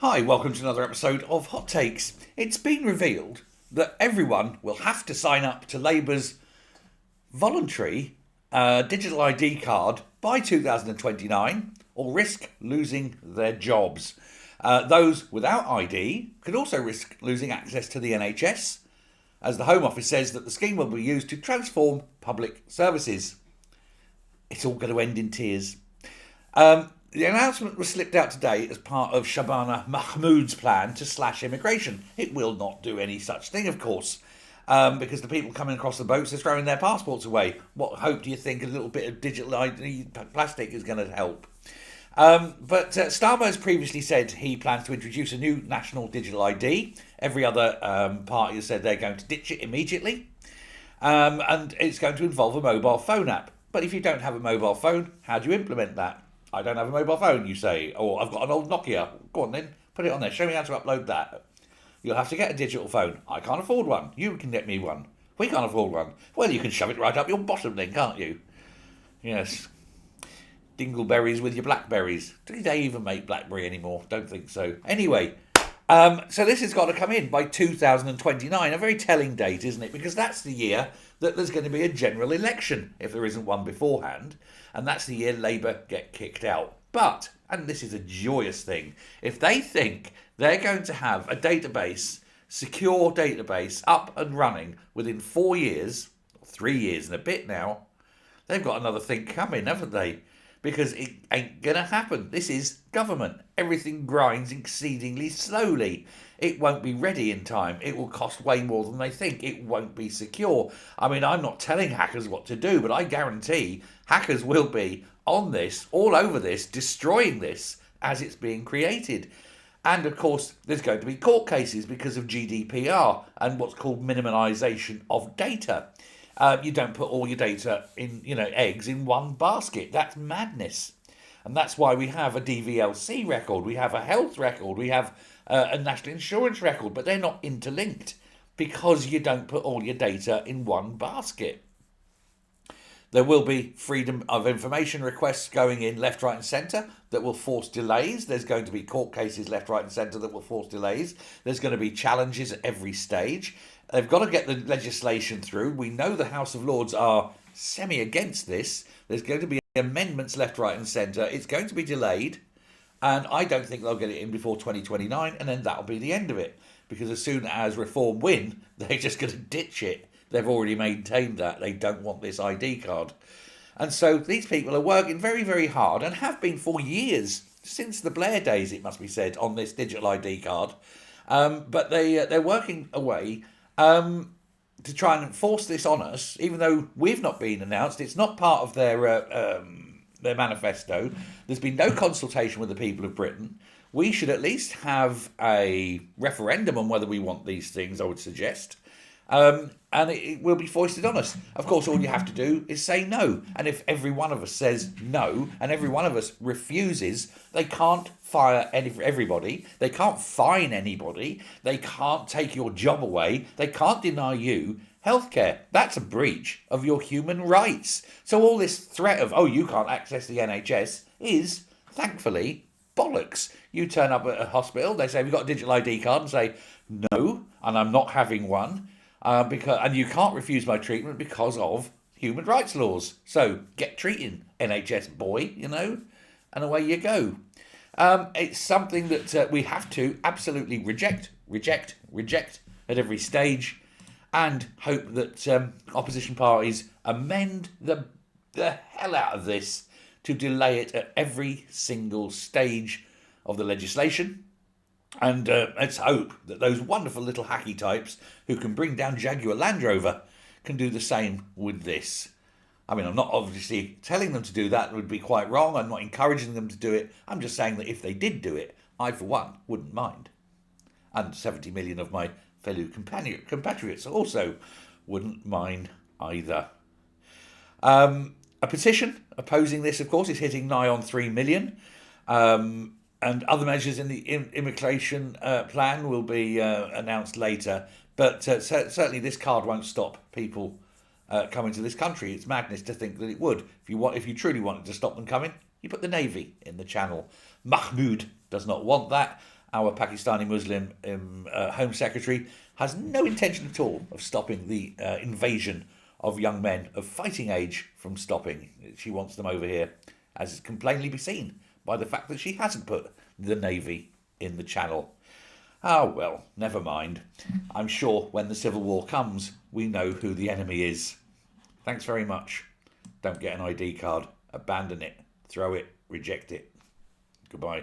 Hi, welcome to another episode of Hot Takes. It's been revealed that everyone will have to sign up to Labour's voluntary digital ID card by 2029 or risk losing their jobs. Those without ID could also risk losing access to the NHS, as the Home Office says that the scheme will be used to transform public services. It's all going to end in tears. The announcement was slipped out today as part of Shabana Mahmood's plan to slash immigration. It will not do any such thing, of course, because the people coming across the boats are throwing their passports away. What hope do you think a little bit of digital ID plastic is going to help? But Starmer has previously said he plans to introduce a new national digital ID. Every other party has said they're going to ditch it immediately. And it's going to involve a mobile phone app. But if you don't have a mobile phone, how do you implement that? I don't have a mobile phone, you say. Or I've got an old Nokia. Go on then, put it on there. Show me how to upload that. You'll have to get a digital phone. I can't afford one. You can get me one. We can't afford one. Well, you can shove it right up your bottom then, can't you? Yes. Dingleberries with your blackberries. Do they even make blackberry anymore? Don't think so. Anyway, so this has got to come in by 2029. A very telling date, isn't it? Because that's the year that there's going to be a general election, if there isn't one beforehand. And that's the year Labour get kicked out. But, and this is a joyous thing, if they think they're going to have a database, secure database, up and running within 4 years, 3 years and a bit now, they've got another thing coming, haven't they? Because it ain't going to happen. This is government. Everything grinds exceedingly slowly. It won't be ready in time. It will cost way more than they think. It won't be secure. I mean, I'm not telling hackers what to do, but I guarantee hackers will be on this, all over this, destroying this as it's being created. And of course, there's going to be court cases because of GDPR and what's called minimisation of data. You don't put all your data in, eggs in one basket. That's madness. And that's why we have a DVLC record, we have a health record, we have a national insurance record, but they're not interlinked because you don't put all your data in one basket. There will be freedom of information requests going in left, right and centre that will force delays. There's going to be court cases left, right and centre that will force delays. There's going to be challenges at every stage. They've got to get the legislation through. We know the House of Lords are semi-against this. There's going to be amendments left, right and centre. It's going to be delayed. And I don't think they'll get it in before 2029. And then that'll be the end of it. Because as soon as Reform win, they're just going to ditch it. They've already maintained that. They don't want this ID card. And so these people are working very, very hard and have been for years, since the Blair days, it must be said, on this digital ID card. But they're working away to try and force this on us, even though we've not been announced. It's not part of their manifesto. There's been no consultation with the people of Britain. We should at least have a referendum on whether we want these things, I would suggest. And it will be foisted on us. Of course, all you have to do is say no. And if every one of us says no, and every one of us refuses, they can't fire everybody. They can't fine anybody. They can't take your job away. They can't deny you healthcare. That's a breach of your human rights. So all this threat of, you can't access the NHS is, thankfully, bollocks. You turn up at a hospital, they say, have you got a digital ID card? And say, no, and I'm not having one. And you can't refuse my treatment because of human rights laws. So get treating, NHS boy, and away you go. It's something that we have to absolutely reject at every stage, and hope that opposition parties amend the hell out of this to delay it at every single stage of the legislation. And let's hope that those wonderful little hacky types who can bring down Jaguar Land Rover can do the same with this. I mean, I'm not obviously telling them to do that. It would be quite wrong. I'm not encouraging them to do it. I'm just saying that if they did do it, I, for one, wouldn't mind. And 70 million of my fellow compatriots also wouldn't mind either. A petition opposing this, of course, is hitting nigh on 3 million. And other measures in the immigration plan will be announced later. But certainly this card won't stop people coming to this country. It's madness to think that it would. If you truly wanted to stop them coming, you put the Navy in the channel. Mahmood does not want that. our Pakistani Muslim Home Secretary has no intention at all of stopping the invasion of young men of fighting age from stopping. She wants them over here, as can plainly be seen by the fact that she hasn't put the Navy in the Channel. Ah, well, never mind. I'm sure when the Civil War comes, we know who the enemy is. Thanks very much. Don't get an ID card. Abandon it. Throw it. Reject it. Goodbye.